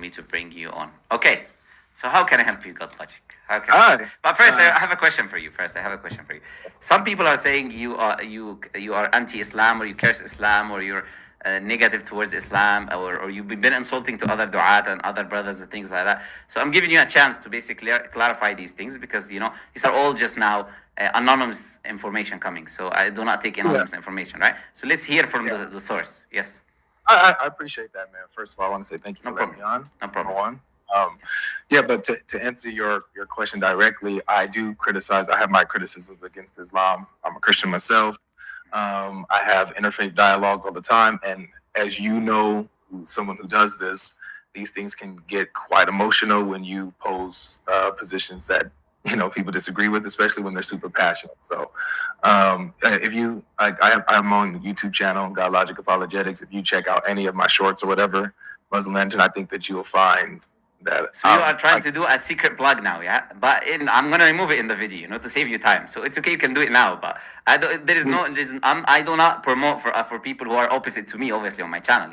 me to bring you on. Okay. So how can I help you, GodLogic? How can I? But first, I have a question for you. Some people are saying you are anti-Islam, or you curse Islam, or you're negative towards Islam, or you've been insulting to other du'at and other brothers and things like that. So I'm giving you a chance to basically clarify these things, because these are all just now anonymous information coming. So I do not take anonymous information, right? So let's hear from the source. Yes. I appreciate that, man. First of all, I want to say thank you for letting me on. No problem. Number one. But to answer your question directly, I do criticize. I have my criticisms against Islam. I'm a Christian myself. I have interfaith dialogues all the time, and as you know, someone who does this, these things can get quite emotional when you pose positions that people disagree with, especially when they're super passionate. So, if you, I'm on YouTube channel, GodLogic Apologetics. If you check out any of my shorts or whatever, MuslimLantern, I think that you'll find that. So you are trying to do a secret plug now, yeah? But I'm gonna remove it in the video, to save you time. So it's okay, you can do it now. But I do not promote for people who are opposite to me, obviously, on my channel,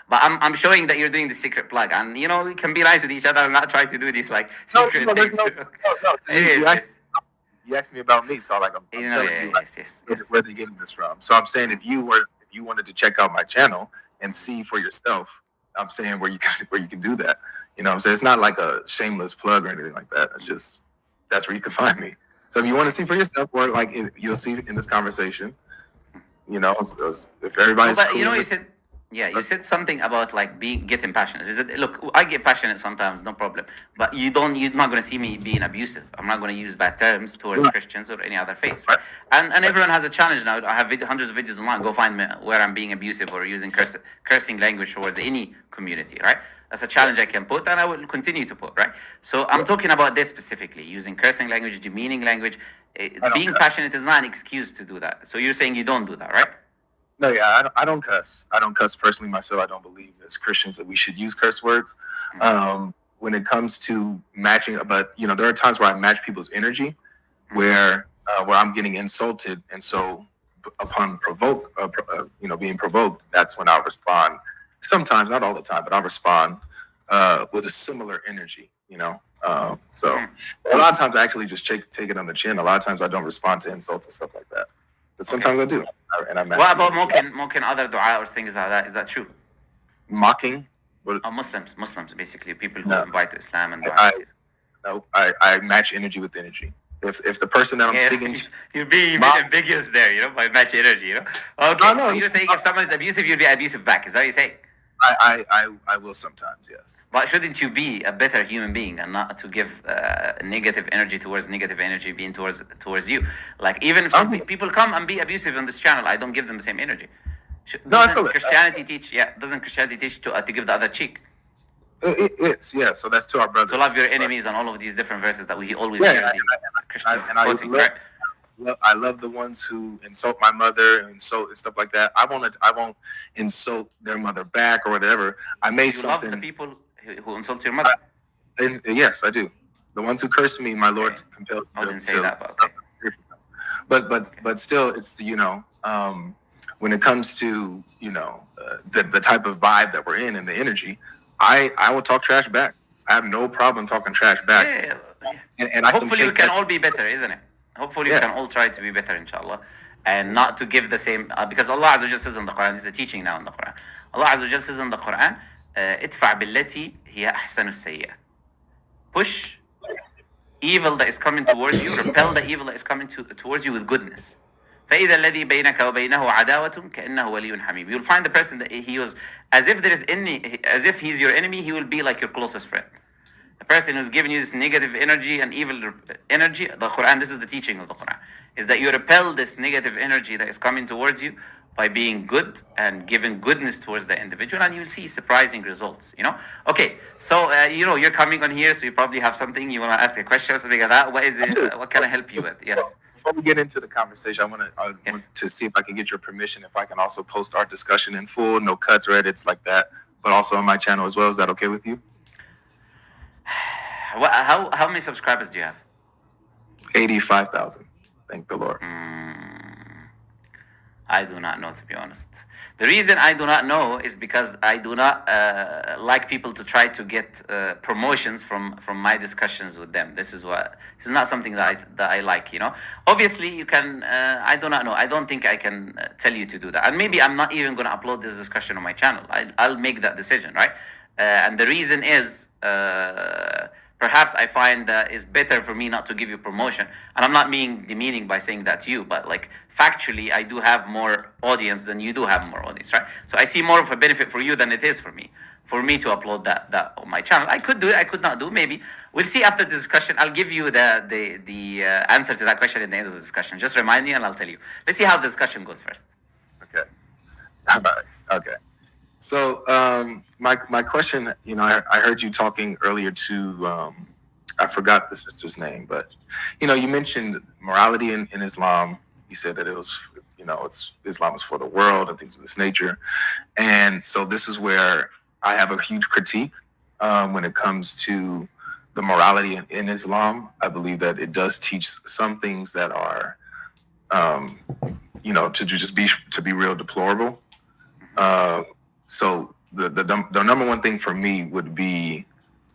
But I'm showing that you're doing the secret plug, and we can be nice with each other and not try to do these like secret things. You asked me about me, so I'm telling you where they're getting this from. So I'm saying if you wanted to check out my channel and see for yourself, I'm saying where you can do that. So it's not like a shameless plug or anything like that. It's just that's where you can find me. So if you want to see for yourself, or like you'll see in this conversation, if everybody's cool, you said something about like getting passionate. Look, I get passionate sometimes, no problem. But you're not gonna see me being abusive. I'm not gonna use bad terms towards Christians or any other faith, right? And everyone has a challenge now. I have hundreds of videos online. Go find me where I'm being abusive or using cursing language towards any community, right? That's a challenge I can put, and I will continue to put, right? So I'm talking about this specifically, using cursing language, demeaning language. Being passionate is not an excuse to do that. So you're saying you don't do that, right? No, yeah, I don't cuss. I don't cuss personally myself. I don't believe as Christians that we should use curse words. When it comes to matching, but there are times where I match people's energy, where I'm getting insulted, and so upon being provoked, that's when I'll respond. Sometimes, not all the time, but I'll respond with a similar energy. So a lot of times I actually just take it on the chin. A lot of times I don't respond to insults and stuff like that, but sometimes I do. And what about mocking other dua or things like that? Is that true? Mocking? Muslims, basically, people who invite to Islam and I match energy with energy. If the person that I'm speaking to, you're being ambiguous there, by match energy, Okay, so you're saying if someone is abusive, you'll be abusive back. Is that what you're saying? I will sometimes, yes. But shouldn't you be a better human being and not to give negative energy towards negative energy being towards you? Like, even if some people come and be abusive on this channel, I don't give them the same energy. Doesn't Christianity teach to give the other cheek? It's so that's to our brothers. To love your enemies and all of these different verses that we always hear Christians quoting, right? I love the ones who insult my mother and stuff like that. I won't insult their mother back or whatever. I may love the people who insult your mother. Yes, I do. The ones who curse me, my Lord compels me to say that. But still, it's when it comes to the type of vibe that we're in and the energy, I will talk trash back. I have no problem talking trash back. And hopefully we can all be better, isn't it? Hopefully we can all try to be better, inshallah, and not to give the same, because Allah Azza wa Jal says in the Quran, this is a teaching now in the Quran. Allah Azza wa Jal says in the Quran, ادفع بالتي هي أحسن السيئة. Push evil that is coming towards you, repel the evil that is coming towards you with goodness. فإذا الذي بينك وبينه عداوة كأنه ولي حميم. You'll find the person that he was, as if he's your enemy, he will be like your closest friend. The person who's giving you this negative energy and evil energy, the Quran, this is the teaching of the Quran, is that you repel this negative energy that is coming towards you by being good and giving goodness towards the individual, and you'll see surprising results, Okay, so, you're coming on here, so you probably have something, you want to ask a question or something like that. What is it? What can I help you with? Yes. Before we get into the conversation, I want to see if I can get your permission, if I can also post our discussion in full, no cuts or edits like that, but also on my channel as well. Is that okay with you? How many subscribers do you have? 85,000. Thank the Lord. I do not know, to be honest. The reason I do not know is because I do not like people to try to get promotions from my discussions with them. This is not something that I like. You know, obviously you can. I do not know. I don't think I can tell you to do that. And maybe I'm not even going to upload this discussion on my channel. I'll make that decision, right? And the reason is. Perhaps I find that it's better for me not to give you promotion. And I'm not being demeaning by saying that to you, but like factually, I do have more audience than you do have more audience, right? So I see more of a benefit for you than it is for me to upload that on my channel. I could do it, I could not do. Maybe we'll see after the discussion. I'll give you the answer to that question at the end of the discussion. Just remind me, and I'll tell you. Let's see how the discussion goes first. Okay. All right. Okay. So my question, you know, I heard you talking earlier to I forgot the sister's name, but you know, you mentioned morality in Islam. You said that it was, you know, Islam is for the world and things of this nature. And so this is where I have a huge critique when it comes to the morality in Islam. I believe that it does teach some things that are, you know, to be real deplorable. So the number one thing for me would be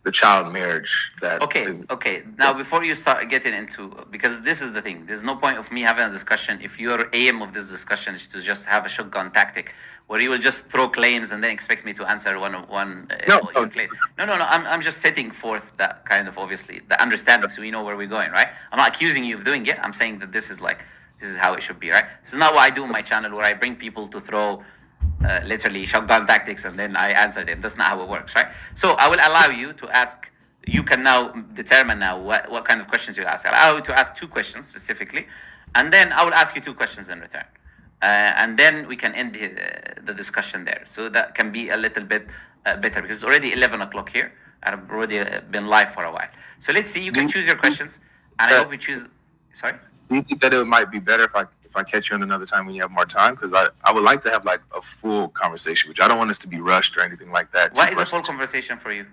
the child marriage. Okay. Now, before you start getting into, because this is the thing, there's no point of me having a discussion if your aim of this discussion is to just have a shotgun tactic where you will just throw claims and then expect me to answer one. No. I'm just setting forth that kind of, obviously, the understanding so we know where we're going, right? I'm not accusing you of doing it. I'm saying that this is how it should be, right? This is not what I do on my channel where I bring people to throw literally shotgun tactics and then I answer them. That's not how it works, right? So I will allow you to ask. You can now determine now what kind of questions you ask. I'll allow you to ask 2 questions specifically, and then I will ask you 2 questions in return, and then we can end the discussion there. So that can be a little bit better because it's already 11 o'clock here, and I've already been live for a while. So let's see. You can choose your questions, and I hope you choose. Sorry. Do you think that it might be better if I catch you on another time when you have more time? Because I would like to have like a full conversation, which I don't want us to be rushed or anything like that. What is a full conversation for you?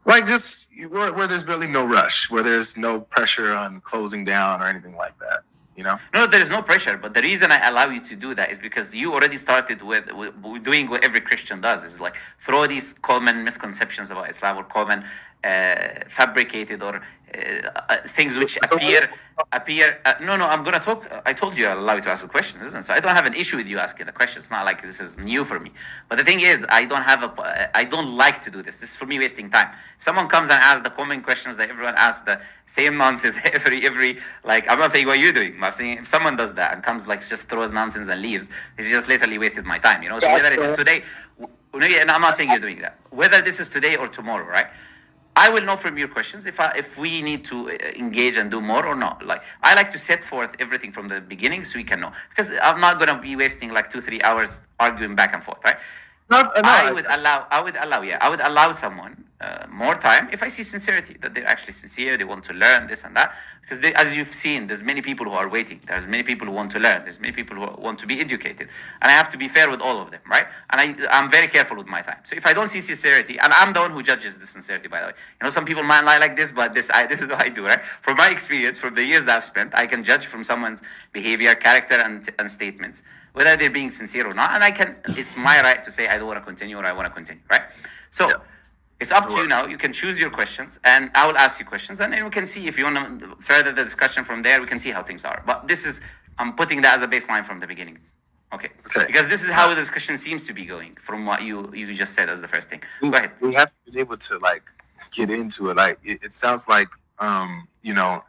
Like just where there's really no rush, where there's no pressure on closing down or anything like that. You know? No, there is no pressure. But the reason I allow you to do that is because you already started with doing what every Christian does, is like throw these common misconceptions about Islam or common fabricated or things which appear. No, I'm gonna talk. I told you I'll allow you to ask the questions, isn't it? So I don't have an issue with you asking the questions. It's not like this is new for me. But the thing is, I don't like to do this. This is for me wasting time. If someone comes and asks the common questions that everyone asks, the same nonsense that every like, I'm not saying what you're doing. I'm saying if someone does that and comes like just throws nonsense and leaves, it's just literally wasted my time. You know. So whether it is today, and I'm not saying you're doing that. Whether this is today or tomorrow, right? I will know from your questions if we need to engage and do more or not. Like I like to set forth everything from the beginning so we can know, because I'm not gonna be wasting like 2-3 hours arguing back and forth, right? I would allow someone more time if I see sincerity, that they're actually sincere, they want to learn this and that. Because as you've seen, there's many people who are waiting. There's many people who want to learn. There's many people who want to be educated. And I have to be fair with all of them, right? And I'm very careful with my time. So if I don't see sincerity, and I'm the one who judges the sincerity, by the way. You know, some people might lie like this, but this is what I do, right? From my experience, from the years that I've spent, I can judge from someone's behavior, character, and statements, whether they're being sincere or not. And it's my right to say I don't want to continue or I want to continue, right? So it's up to you now. You can choose your questions and I will ask you questions, and then we can see if you want to further the discussion from there. We can see how things are. But I'm putting that as a baseline from the beginning. Okay. Because this is how the discussion seems to be going from what you just said as the first thing. Go ahead. We have to be able to like get into it. Like it sounds like you know,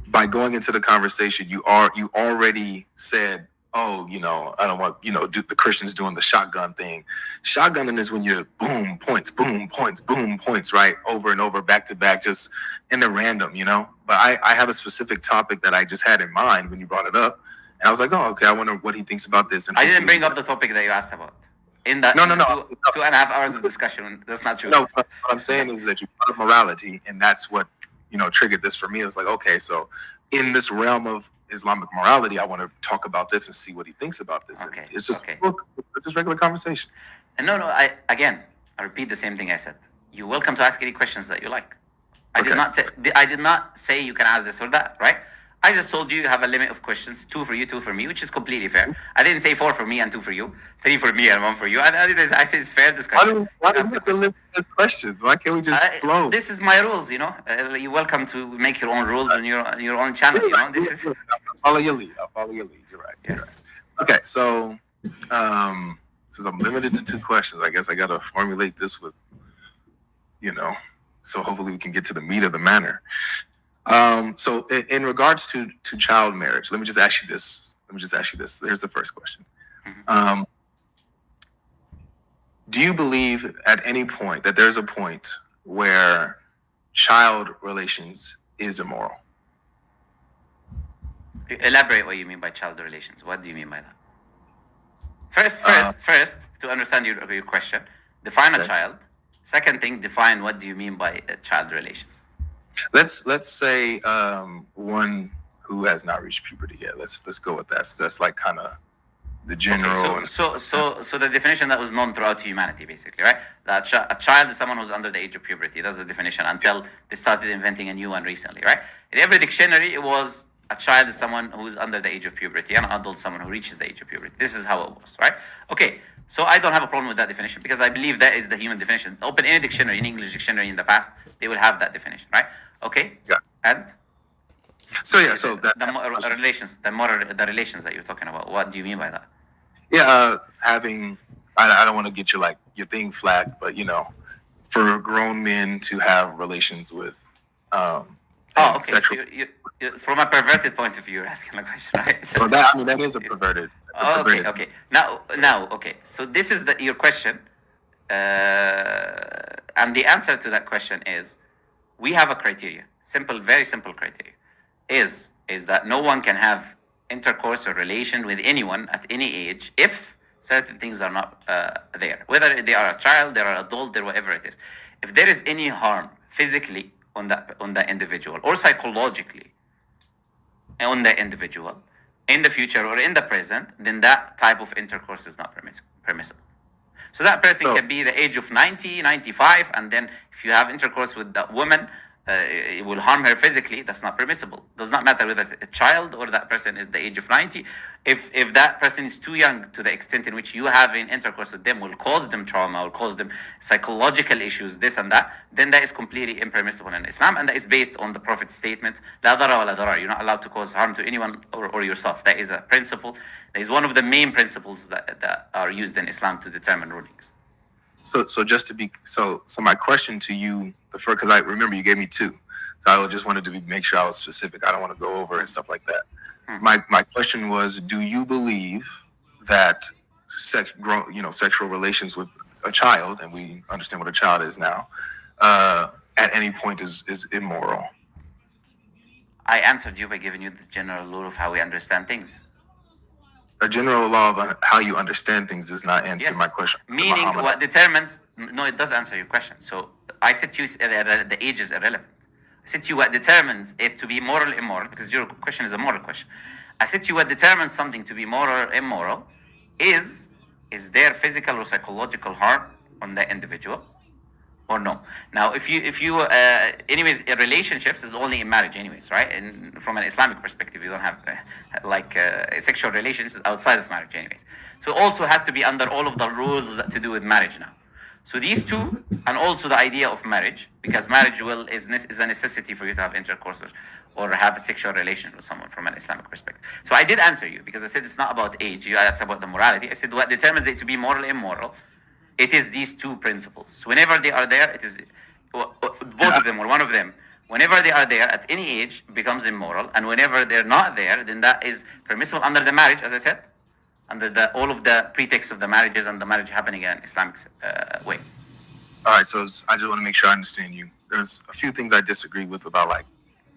by going into the conversation, you already said, oh, you know, I don't want, you know, the Christians doing the shotgun thing. Shotgunning is when you boom points, right? Over and over, back to back, just in the random, you know? But I have a specific topic that I just had in mind when you brought it up. And I was like, oh, okay, I wonder what he thinks about this. And I didn't bring up the topic that you asked about. In that no. 2.5 hours of discussion. That's not true. No, what I'm saying is that you brought up morality, and that's what, you know, triggered this for me. It was like, okay, so in this realm of Islamic morality, I want to talk about this and see what he thinks about this. Okay. It's just just regular conversation. And no, I repeat the same thing I said. You're welcome to ask any questions that you like. I did not say you can ask this or that, right? I just told you have a limit of questions, 2 for you, 2 for me, which is completely fair. I didn't say 4 for me and 2 for you, 3 for me and 1 for you. I say it's fair discussion. Why do we have to limit the questions? Why can't we just flow? This is my rules, you know. You're welcome to make your own rules on your own channel, you know. This is. I'll follow your lead. You're right. Yes. Right. Okay, so since I'm limited to 2 questions, I guess I gotta formulate this with, so hopefully we can get to the meat of the matter. So in regards to child marriage, let me just ask you this. Here's the first question. Mm-hmm. Do you believe at any point that there's a point where child relations is immoral? Elaborate what you mean by child relations. What do you mean by that? First, to understand your question, define a child. Second thing, define what do you mean by child relations. Let's say one who has not reached puberty yet. Let's go with that. So that's like kind of the general. Okay, so the definition that was known throughout humanity, basically, right? That a child is someone who's under the age of puberty. That's the definition until they started inventing a new one recently, right? In every dictionary, it was a child is someone who's under the age of puberty, and an adult someone who reaches the age of puberty. This is how it was, right? Okay, so I don't have a problem with that definition because I believe that is the human definition. Open any dictionary, any English dictionary in the past, they will have that definition, right? Okay. Yeah. And so the relations that you're talking about. What do you mean by that? Yeah, having I don't want to get your thing flagged, but for grown men to have relations with okay. sexual. So you from a perverted point of view, you're asking a question, right? Well, that is a perverted. Okay. Now, okay. So this is your question, and the answer to that question is, we have a criteria, very simple criteria, is that no one can have intercourse or relation with anyone at any age if certain things are not there. Whether they are a child, they are an adult, they're whatever it is. If there is any harm physically on that individual or psychologically on the individual in the future or in the present, then that type of intercourse is not permissible. So that person can be the age of 90, 95, and then if you have intercourse with that woman, it will harm her physically. That's not permissible. Does not matter whether it's a child or that person is the age of 90. If that person is too young to the extent in which you having intercourse with them will cause them trauma, will cause them psychological issues, this and that, then that is completely impermissible in Islam, and that is based on the Prophet's statement, La dara wa la darar. You're not allowed to cause harm to anyone or yourself. That is a principle. That is one of the main principles that are used in Islam to determine rulings. So just to be so my question to you, the first, because I remember you gave me 2, so I just wanted to make sure I was specific. I don't want to go over and stuff like that. My question was, do you believe that sexual relations with a child, and we understand what a child is now, at any point is immoral? I answered you by giving you the general rule of how we understand things. A general law of how you understand things does not answer my question. Meaning, what determines? No, it does answer your question. So I said to you the age is irrelevant. I said to you what determines it to be moral or immoral, because your question is a moral question. I said to you what determines something to be moral or immoral is there physical or psychological harm on the individual or no? Now, if you anyways, relationships is only in marriage anyways, right? And from an Islamic perspective, you don't have sexual relations outside of marriage anyways. So it also has to be under all of the rules that to do with marriage now. So these two, and also the idea of marriage, because marriage is a necessity for you to have intercourse or have a sexual relation with someone from an Islamic perspective. So I did answer you, because I said it's not about age. You asked about the morality. I said what determines it to be moral or immoral, it is these 2 principles. So whenever they are there, it is both of them or one of them. Whenever they are there at any age, becomes immoral, and whenever they're not there, then that is permissible under the marriage, as I said, under all of the pretext of the marriages and the marriage happening in an Islamic way. All right, so I just want to make sure I understand you. There's a few things I disagree with about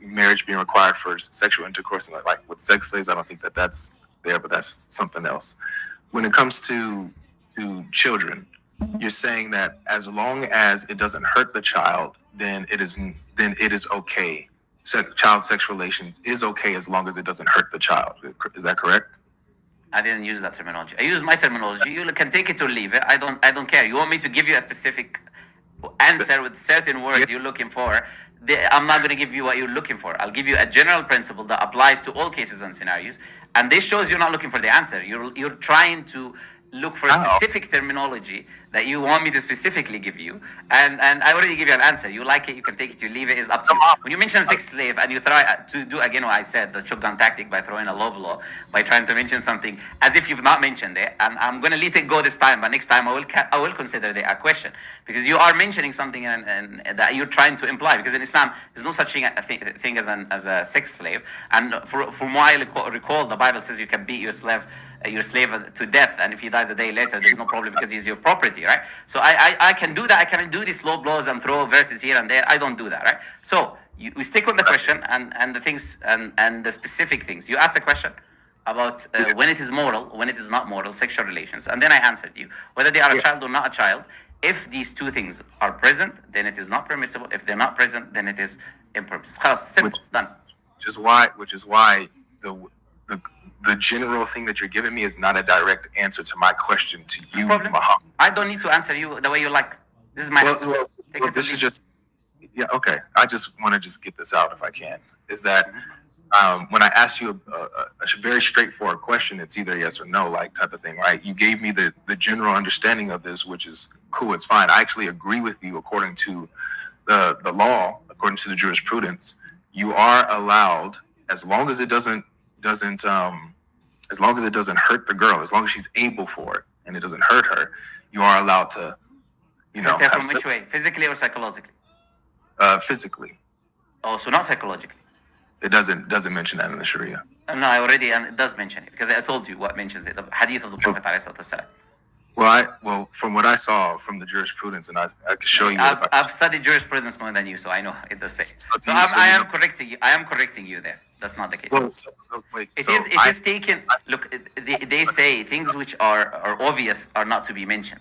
marriage being required for sexual intercourse, and with sex slaves, I don't think that's there, but that's something else. When it comes to children, you're saying that as long as it doesn't hurt the child, then it is okay. Child sex relations is okay as long as it doesn't hurt the child. Is that correct? I didn't use that terminology. I use my terminology. You can take it or leave it. I don't care. You want me to give you a specific answer with certain words you're looking for, I'm not going to give you what you're looking for. I'll give you a general principle that applies to all cases and scenarios, and this shows you're not looking for the answer. You're trying to look for a specific terminology that you want me to specifically give you, and I already give you an answer. You like it, you can take it, you leave it, is up to you. When you mention sixth slave and you try to do again what I said, the shotgun tactic by throwing a low blow, by trying to mention something as if you've not mentioned it, and I'm going to let it go this time, but next time I will consider it a question, because you are mentioning something and that you're trying to imply, because in Islam there's no such thing as a sixth slave, and from what I recall, the Bible says you can beat your slave to death, and if he dies a day later, there's no problem because he's your property, right? So I can do that. I can do these low blows and throw verses here and there. I don't do that, right? So we stick on the question and the things and the specific things. You ask a question about when it is moral, when it is not moral, sexual relations, and then I answered you whether they are a child or not a child. If these two things are present, then it is not permissible. If they're not present, then it is impermissible. Simple, done. Which is why the general thing that you're giving me is not a direct answer to my question to you, Muhammad. I don't need to answer you the way you like. This is my answer. This is just, yeah, okay. I just want to just get this out if I can. Is that when I asked you a very straightforward question, it's either yes or no, like type of thing, right? You gave me the general understanding of this, which is cool. It's fine. I actually agree with you according to the law, according to the jurisprudence. You are allowed, as long as it doesn't as long as it doesn't hurt the girl, as long as she's able for it and it doesn't hurt her, you are allowed to, from which way? Physically or psychologically? Physically. Oh, so not psychologically. It doesn't mention that in the Sharia. No, I already, and it does mention it, because I told you what mentions it. The hadith of the Prophet ﷺ. Well, from what I saw from the jurisprudence, and I can show you. I've studied jurisprudence more than you, so I know it does say. So I am correcting you. I am correcting you there. That's not the case. Well, it is taken. Look, they say things which are obvious are not to be mentioned.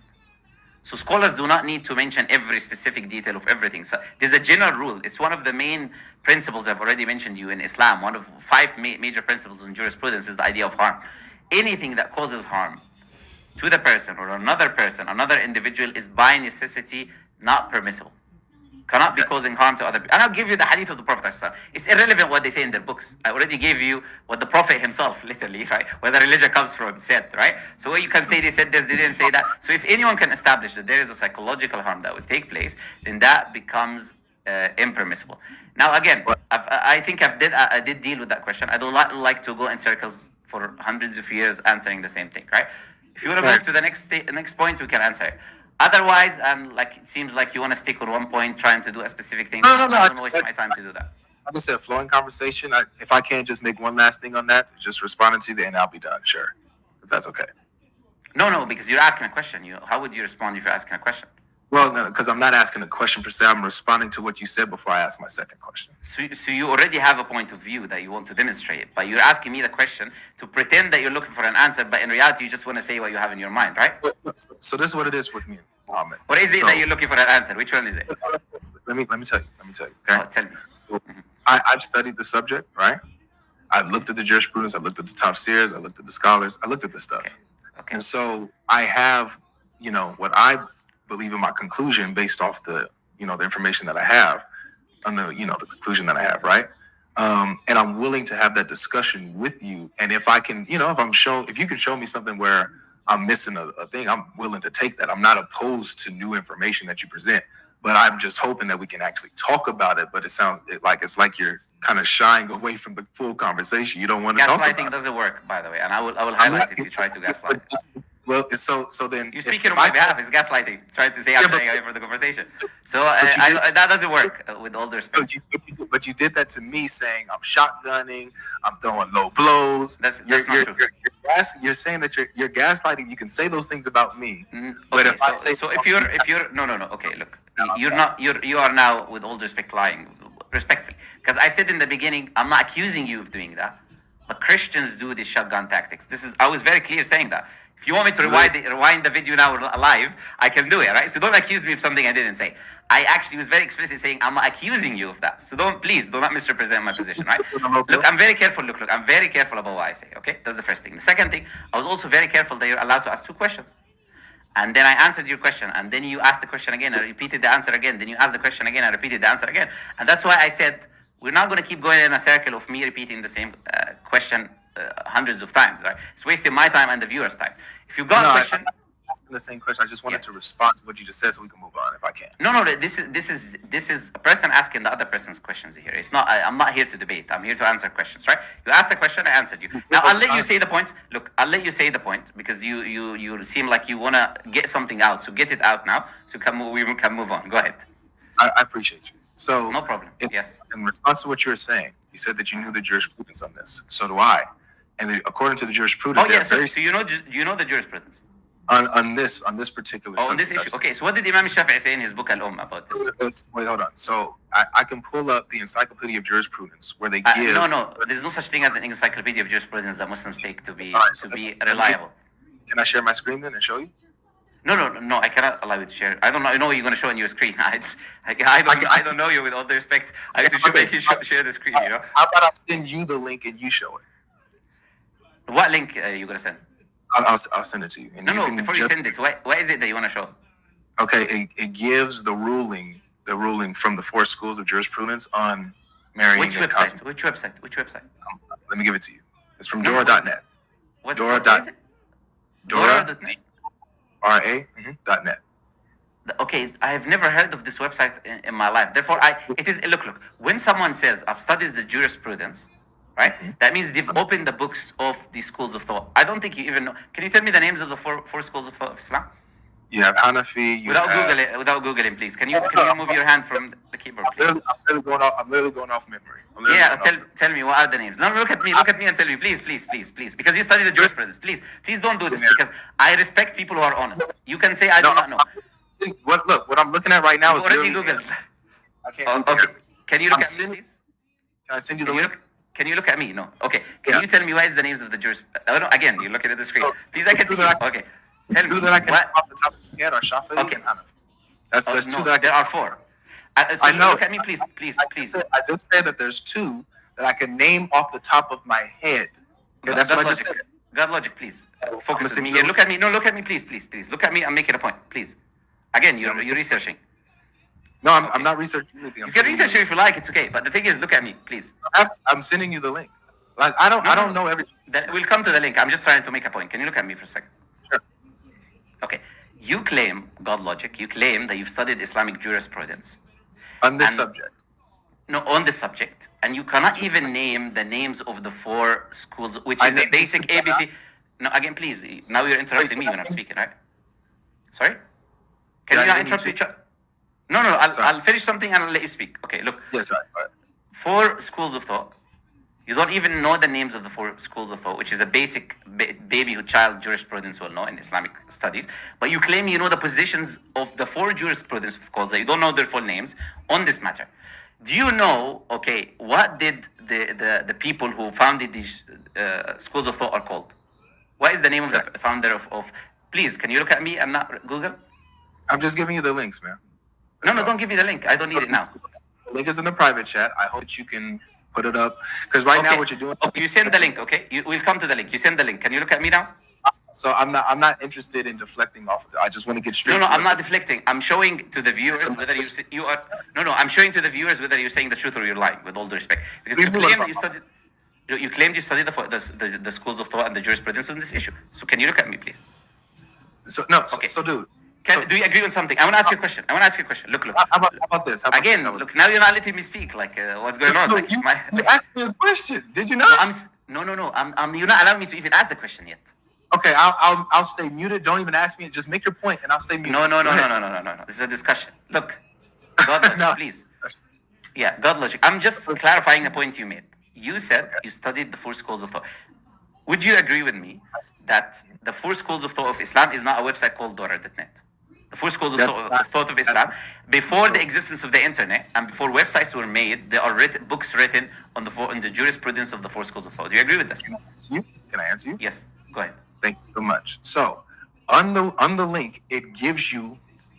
So scholars do not need to mention every specific detail of everything. So there's a general rule. It's one of the main principles I've already mentioned to you in Islam. One of 5 major principles in jurisprudence is the idea of harm. Anything that causes harm to the person or another person, another individual, is by necessity not permissible. Cannot be causing harm to other people. And I'll give you the hadith of the Prophet. It's irrelevant what they say in their books. I already gave you what the Prophet himself, literally, right, where the religion comes from, said, right? So you can say they said this, they didn't say that. So if anyone can establish that there is a psychological harm that will take place, then that becomes impermissible. Now, again, I think I did deal with that question. I don't like to go in circles for hundreds of years answering the same thing, right? If you want to move to the next point, we can answer it. Otherwise, and like it seems like you want to stick on one point, trying to do a specific thing. No. I don't waste my time to do that. Like I said, flowing conversation. If I can just make one last thing on that, just responding to you, and I'll be done. Sure, if that's okay. No, because you're asking a question. How would you respond if you're asking a question? Well, no, because I'm not asking a question per se. I'm responding to what you said before I ask my second question. So you already have a point of view that you want to demonstrate, but you're asking me the question to pretend that you're looking for an answer, but in reality, you just want to say what you have in your mind, right? So this is what it is with me, Muhammad. What is it that you're looking for an answer? Which one is it? Let me tell you. Okay. Oh, tell me. So, I've studied the subject, right? I've looked at the jurisprudence. I looked at the tafsirs. I looked at the scholars. I looked at the stuff. Okay. And so I have, what I believe in my conclusion based off the information that I have, and the conclusion that I have, right? And I'm willing to have that discussion with you. And if I can, if you can show me something where I'm missing a thing, I'm willing to take that. I'm not opposed to new information that you present, but I'm just hoping that we can actually talk about it. But it sounds like you're kind of shying away from the full conversation. You don't want to talk about it. Gaslighting doesn't work, by the way, and I will highlight if you try to gaslight. Well, so then you speaking on my behalf is gaslighting, trying to say I'm shying away from the conversation. So that doesn't work with all the respect. But you did that to me, saying I'm shotgunning, I'm throwing low blows. That's not true. You're saying that you're gaslighting. You can say those things about me, but if you're no. Okay, look, you are now, with all respect, lying respectfully, because I said in the beginning I'm not accusing you of doing that, but Christians do these shotgun tactics. I was very clear saying that. If you want me to rewind the video now live, I can do it, right? So don't accuse me of something I didn't say. I actually was very explicit saying I'm not accusing you of that. So please do not misrepresent my position, right? Look, I'm very careful. Look, I'm very careful about what I say, okay? That's the first thing. The second thing, I was also very careful that you're allowed to ask 2 questions. And then I answered your question, and then you asked the question again. I repeated the answer again. Then you asked the question again. I repeated the answer again. And that's why I said we're not going to keep going in a circle of me repeating the same question hundreds of times. Right? It's wasting my time and the viewer's time. If you got a question, I'm asking the same question. I just wanted to respond to what you just said, so we can move on if I can. No. This is a person asking the other person's questions here. It's not. I'm not here to debate. I'm here to answer questions. Right? You asked a question. I answered you. Now I'll let you say the point. Look, I'll let you say the point because you seem like you wanna get something out. So get it out now. So we can move on. Go ahead. I appreciate you. So no problem. Yes. In response to what you were saying, you said that you knew the jurisprudence on this. So do I. And according to the jurisprudence, so you know the jurisprudence on this particular subject. On this issue. Okay, so what did Imam Shafi'i say in his book about this? Wait, hold on. So I can pull up the Encyclopedia of Jurisprudence where they give. No. There's no such thing as an Encyclopedia of Jurisprudence that Muslims take to be reliable. Can I share my screen then and show you? No. I cannot allow you to share. I don't know what you're going to show on your screen. I don't know you. With all the respect, I have to make you share the screen. You know. How about I send you the link and you show it? What link are you going to send? I'll send it to you. And before you send it, what is it that you want to show? Okay, it gives the ruling from the 4 schools of jurisprudence on marrying. Which website? Which website? Let me give it to you. It's from Dora.net. Dora.net. Dora.net. .net. Okay, I have never heard of this website in my life. Therefore, it is look. When someone says I've studied the jurisprudence, right? That means they've opened the books of the schools of thought. I don't think you even know. Can you tell me the names of the four schools of thought of Islam? You have Hanafi. Without Googling, please. Can you remove your hand from the keyboard, please? I'm literally going off memory. Tell me what are the names. No, look at me and tell me, please. Because you study the jurisprudence. Please don't do this because I respect people who are honest. You can say I do not know. What I'm looking at right now is already Googled. I can't. Okay. Can you look at me, please? Can I send you the link? Can you look at me? No. Okay. Can you tell me what is the names of the jurisprudence? No, again, you're looking at the screen. Please, I can see you. Okay. Tell me. That I can off the top of my head are Shafi'i and Hanafi. There's 2 that there are 4. I know. Look at me, please. I just said that there's 2 that I can name off the top of my head. Okay, that's what I just said. GodLogic, please. Focus on me here. Look at me. No, look at me, please. Look at me. I'm making a point, please. Again, you're researching. No, I'm not researching anything. You can research it if you like. It's okay. But the thing is, look at me, please. I'm sending you the link. Like I don't know everything. We'll come to the link. I'm just trying to make a point. Can you look at me for a second? Sure. Okay. You claim, GodLogic, that you've studied Islamic jurisprudence. On this subject. No, on this subject. And you cannot even name the names of the 4 schools, which is a basic ABC. No, again, please. Now you're interrupting me when I'm speaking, right? Sorry? Can you not interrupt each other? No. I'll finish something and I'll let you speak. Okay, look. Yes, sir. 4 schools of thought. You don't even know the names of the 4 schools of thought, which is a basic child jurisprudence will know in Islamic studies. But you claim you know the positions of the 4 jurisprudence schools that you don't know their full names on this matter. Do you know, what did the people who founded these schools of thought are called? What is the name of the founder of please, can you look at me and not Google? I'm just giving you the links, man. No, don't give me the link. I don't need it now. The link is in the private chat. I hope that you can put it up. Because now what you're doing... You send the link, okay? We'll come to the link. You send the link. Can you look at me now? So I'm not interested in deflecting off of it. I just want to get straight. No, I'm not deflecting. I'm showing to the viewers whether you are. No, I'm showing to the viewers whether you're saying the truth or you're lying. With all due respect, because you claim that you studied. You claimed you studied the schools of thought and the jurisprudence on this issue. So can you look at me, please? So no. Okay. So dude. Do you agree on something? I want to ask you a question. Look. How about this? Look, now you're not letting me speak. Like, what's going on? Like, you asked me a question. Did you not? No. You're not allowing me to even ask the question yet. Okay, I'll stay muted. Don't even ask me. Just make your point, and I'll stay muted. No. This is a discussion. Look, GodLogic, please. Yeah, GodLogic. I'm just clarifying a point you made. You said you studied the 4 schools of thought. Would you agree with me that the 4 schools of thought of Islam is not a website called Dora.net? The 4 schools of thought of Islam, before the existence of the internet and before websites were made, there are books written on the jurisprudence of the 4 schools of thought. Do you agree with this? Can I answer you? Yes. Go ahead. Thank you so much. So, on the link, it gives you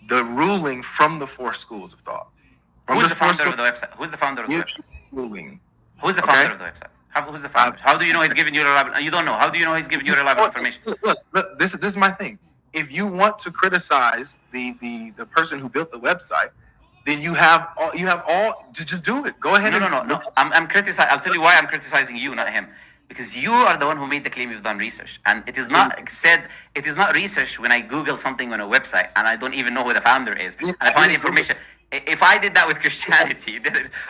the ruling from the 4 schools of thought. Who's the founder of the website? Who's the founder of the website? Ruling. Who's the founder of the website? Who's the founder? How do you know he's giving you reliable? You don't know. How do you know he's giving you reliable information? Look. This is my thing. if you want to criticize the person who built the website, then you have all to just do it. Go ahead. No. I'm criticizing. I'll tell you why I'm criticizing you, not him. Because you are the one who made the claim you've done research, and it is not said. It is not research when I Google something on a website and I don't even know who the founder is, and I find information. If I did that with Christianity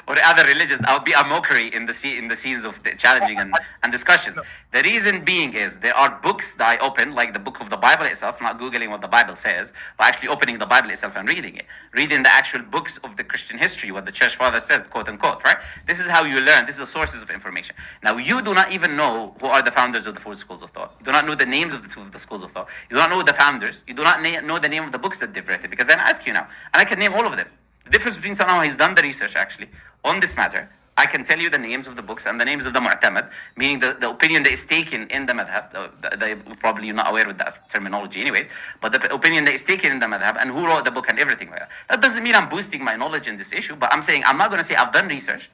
or other religions, I would be a mockery in the scenes of the challenging and discussions. The reason being is there are books that I open, like the book of the Bible itself, not Googling what the Bible says, but actually opening the Bible itself and reading it. Reading the actual books of the Christian history, what the church father says, quote unquote, right? This is how you learn. This is the sources of information. Now, you do not even know who are the founders of the four schools of thought. You do not know the names of the two of the schools of thought. You do not know the founders. You do not know the name of the books that they've written, because then I ask you now, and I can name all of them. The difference between someone who's done the research actually on this matter, I can tell you the names of the books and the names of the mu'tamad, meaning the opinion that is taken in the madhab. Probably you're not aware with that terminology anyways, but the opinion that is taken in the madhab and who wrote the book and everything like that. That doesn't mean I'm boosting my knowledge in this issue, but I'm saying I'm not going to say I've done research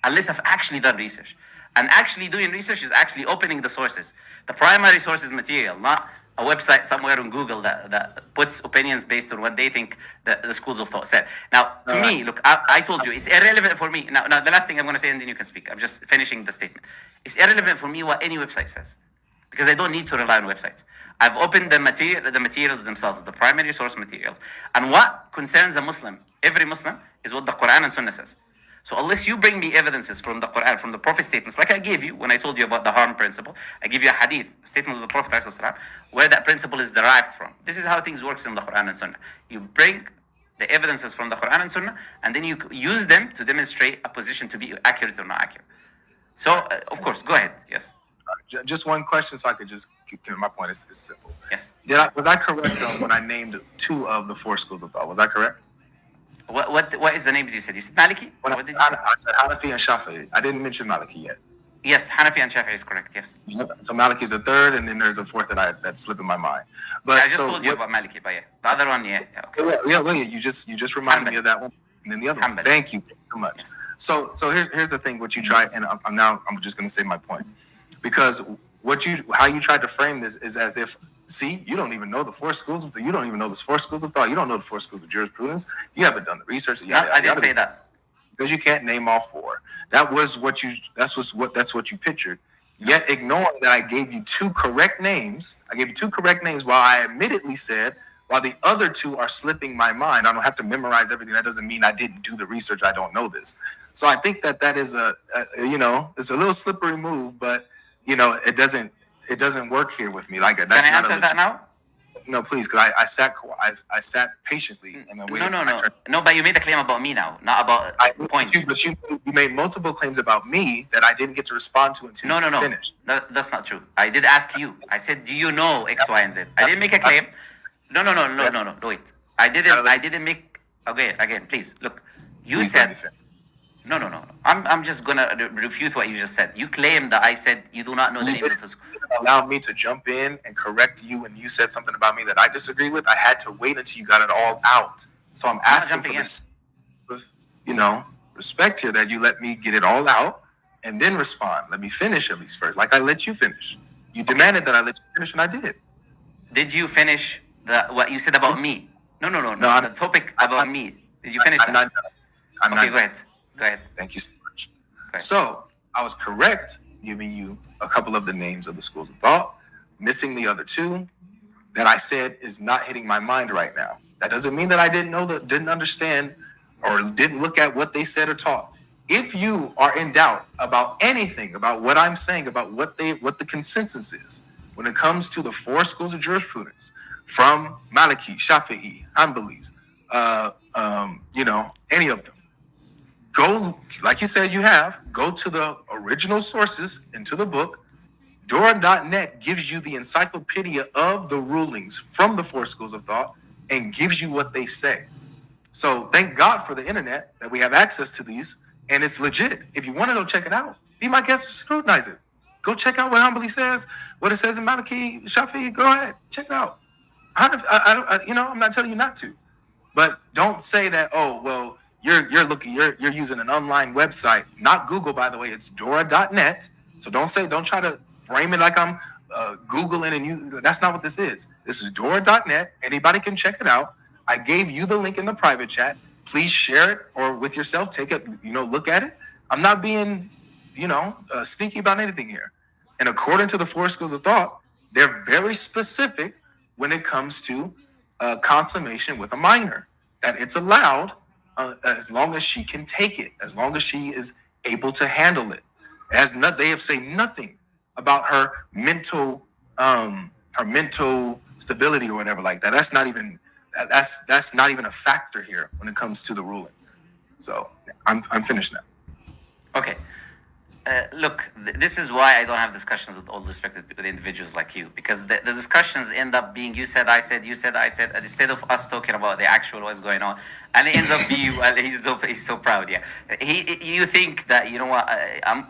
unless I've actually done research. And actually doing research is actually opening the sources. The primary source is material, not a website somewhere on Google that puts opinions based on what they think the schools of thought said. Now, to me, look, I told you, it's irrelevant for me. Now, the last thing I'm going to say, and then you can speak. I'm just finishing the statement. It's irrelevant for me what any website says, because I don't need to rely on websites. I've opened the materials themselves, the primary source materials. And what concerns a Muslim, every Muslim, is what the Quran and Sunnah says. So unless you bring me evidences from the Quran, from the Prophet statements, like I gave you when I told you about the harm principle, I give you a hadith, statement of the Prophet ﷺ, where that principle is derived from. This is how things works in the Quran and Sunnah. You bring the evidences from the Quran and Sunnah, and then you use them to demonstrate a position to be accurate or not accurate. So, of course, go ahead. Yes. Just one question, so I could just get my point. Is simple. Yes. Was I correct when I named two of the four schools of thought? Was I correct? What is the names you said? You said Maliki? I said Hanafi and Shafi'i. I didn't mention Maliki yet. Yes, Hanafi and Shafi'i is correct. Yes. So Maliki is a third, and then there's a fourth that slipped in my mind. But I just told you about Maliki, but yeah, the other one, yeah. Okay. Yeah. You just reminded me of that one, and then the other one. Thank you so much. Yes. So here's the thing. What you try, and I'm just going to say my point, because how you tried to frame this is as if, see, you don't even know the four schools of thought. You don't even know the four schools of thought. You don't know the four schools of jurisprudence. You haven't done the research. I didn't say that, because you can't name all four. That's what you pictured. Yet ignoring that I gave you two correct names. I gave you two correct names while I admittedly said, while the other two are slipping my mind. I don't have to memorize everything. That doesn't mean I didn't do the research. I don't know this. So I think that is it's a little slippery move, but it doesn't work here with me. Like, that's can I answer that now? No, please, because I sat patiently and then waited. No, but you made a claim about me now, not about points. But you made multiple claims about me that I didn't get to respond to until you finished. No, that's not true. I did ask you. I said, do you know X, Y, and Z? I didn't make a claim. No. Wait. I didn't make. Okay, again, please look. You said. No. I'm just gonna refute what you just said. You claim that I said you do not know the name of the school. Allow me to jump in and correct you when you said something about me that I disagree with. I had to wait until you got it all out. So I'm asking for this, with respect here, that you let me get it all out and then respond. Let me finish at least first, like I let you finish. You demanded that I let you finish, and I did. Did you finish what you said about me? No. The topic about me. Did you finish that? I'm not. Go ahead. Thank you so much. So I was correct giving you a couple of the names of the schools of thought, missing the other two that I said is not hitting my mind right now. That doesn't mean that I didn't understand, or didn't look at what they said or taught. If you are in doubt about anything, about what I'm saying, about what the consensus is when it comes to the four schools of jurisprudence, from Maliki, Shafi'i, Hanbalis, any of them, go, like you said, go to the original sources into the book. Dora.net gives you the encyclopedia of the rulings from the four schools of thought and gives you what they say. So thank God for the internet that we have access to these, and it's legit. If you want to go check it out, be my guest to scrutinize it. Go check out what Hanbali says, what it says in Maliki, Shafi'i. Go ahead, check it out. I'm not telling you not to, but don't say that. Oh, well, you're using an online website, not Google, by the way. It's Dora.net. So don't try to frame it like I'm Googling and that's not what this is. This is Dora.net. Anybody can check it out. I gave you the link in the private chat. Please share it or with yourself. Take it, look at it. I'm not being, sneaky about anything here. And according to the 4 schools of thought, they're very specific when it comes to consummation with a minor. That it's allowed as long as she can take it, as long as she is able to handle it. They have said nothing about her mental stability or whatever like that. That's not even a factor here when it comes to the ruling. So I'm finished now. Okay. Look, this is why I don't have discussions with all respect with individuals like you, because the discussions end up being you said, I said, instead of us talking about the actual what's going on, and it ends up being, well, he's so proud, yeah. You think that, you know what,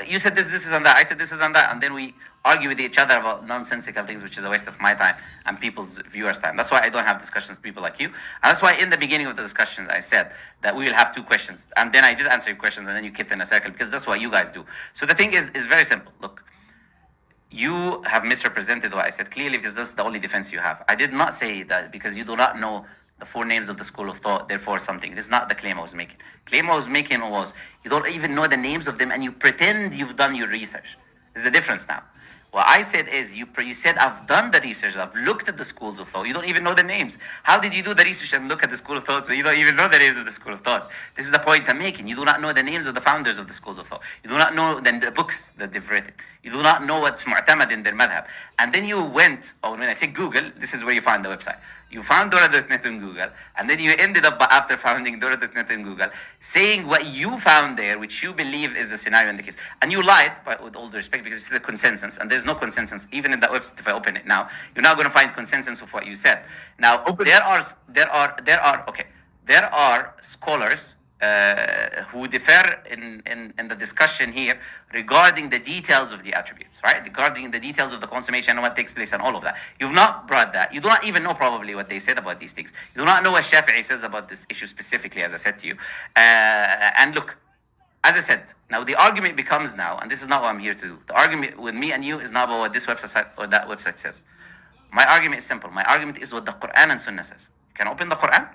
you said this is and that, I said this is and that, and then we argue with each other about nonsensical things, which is a waste of my time and people's viewers' time. That's why I don't have discussions with people like you. And that's why in the beginning of the discussions, I said that we will have 2 questions. And then I did answer your questions, and then you kept in a circle, because that's what you guys do. So the thing is very simple. Look, you have misrepresented what I said clearly, because that's the only defense you have. I did not say that because you do not know the 4 names of the school of thought, therefore something. This is not the claim I was making. Claim I was making was you don't even know the names of them, and you pretend you've done your research. There's a difference now. What I said is, you said, I've done the research, I've looked at the schools of thought. You don't even know the names. How did you do the research and look at the school of thoughts when you don't even know the names of the school of thoughts? This is the point I'm making. You do not know the names of the founders of the schools of thought. You do not know the books that they've written. You do not know what's mu'tamad in their madhab. And then you went, when I say Google, this is where you find the website. You found Dora.net in Google, and then you ended up, after finding Dora.net in Google, saying what you found there, which you believe is the scenario in the case. And you lied, with all due respect, because you said consensus, and there's no consensus. Even in that website, if I open it now, you're not going to find consensus of what you said. Now, there are scholars who differ in the discussion here regarding the details of the attributes, right? Regarding the details of the consummation and what takes place and all of that. You've not brought that. You do not even know probably what they said about these things. You do not know what Shafi'i says about this issue specifically, as I said to you. And look, as I said, now the argument becomes now, and this is not what I'm here to do. The argument with me and you is not about what this website or that website says. My argument is simple. My argument is what the Quran and Sunnah says. You can open the Quran,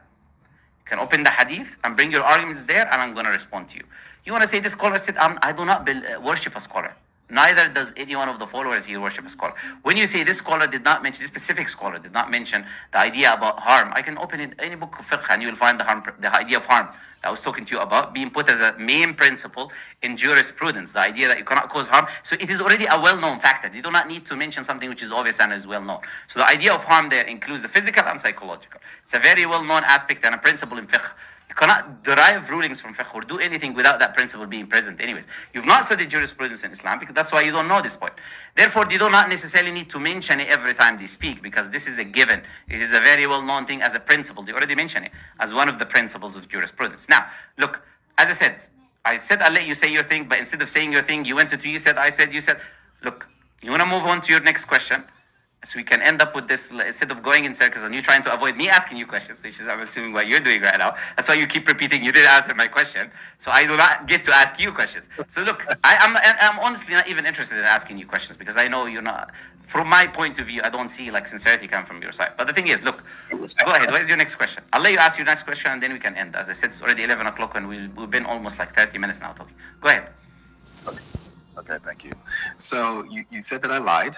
can open the hadith and bring your arguments there, and I'm going to respond to you. You want to say this scholar said, I do not worship a scholar. Neither does any one of the followers here worship a scholar. When you say this scholar did not mention, this specific scholar did not mention the idea about harm, I can open in any book of fiqh and you will find the idea of harm that I was talking to you about being put as a main principle in jurisprudence, the idea that you cannot cause harm. So it is already a well-known factor. You do not need to mention something which is obvious and is well-known. So the idea of harm there includes the physical and psychological. It's a very well-known aspect and a principle in fiqh. You cannot derive rulings from fiqh or do anything without that principle being present anyways. You've not studied jurisprudence in Islam, because that's why you don't know this point. Therefore, they do not necessarily need to mention it every time they speak, because this is a given. It is a very well-known thing as a principle. They already mention it as one of the principles of jurisprudence. Now, look, as I said I'll let you say your thing, but instead of saying your thing, you went to you said, I said, you said. Look, you want to move on to your next question? So we can end up with this, instead of going in circles and you trying to avoid me asking you questions, which is, I'm assuming, what you're doing right now. That's why you keep repeating you didn't answer my question. So I do not get to ask you questions. So look, I'm honestly not even interested in asking you questions, because I know you're not, from my point of view, I don't see like sincerity come from your side. But the thing is, look, go ahead. What is your next question? I'll let you ask your next question and then we can end. As I said, it's already 11 o'clock and we've been almost like 30 minutes now talking. Go ahead. Okay, thank you. So you said that I lied.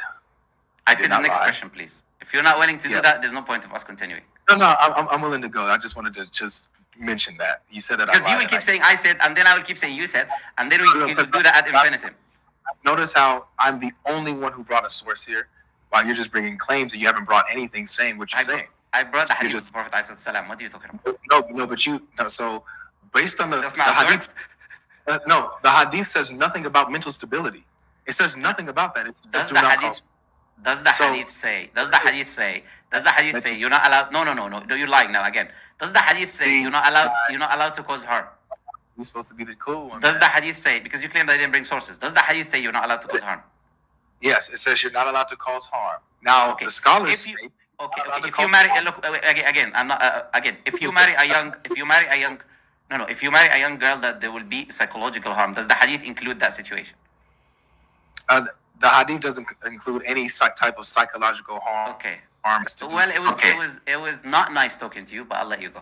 I said the next question, please. If you're not willing to do that, there's no point of us continuing. No, I'm willing to go. I just wanted to just mention that. You said that I lied. Because you will keep saying I said, and then I will keep saying you said, and then we can do that ad infinitum. Notice how I'm the only one who brought a source here, while you're just bringing claims and you haven't brought anything saying what you're saying. I brought the hadith of the Prophet ﷺ. What are you talking about? No, but so based on That's not a hadith, source? the hadith says nothing about mental stability. It says nothing about that. Does the hadith say you're not allowed? No, you're lying now again. Does the hadith say you're not allowed to cause harm? You're supposed to be the cool one. Does the hadith say, because you claim that I didn't bring sources, does the hadith say you're not allowed to cause harm? Yes, it says you're not allowed to cause harm. Now, the scholars say, if you marry, look again, I'm not again. If you marry a young girl, that there will be psychological harm. Does the hadith include that situation? The hadith doesn't include any type of psychological harm. Okay. Harm Well, it was not nice talking to you, but I'll let you go.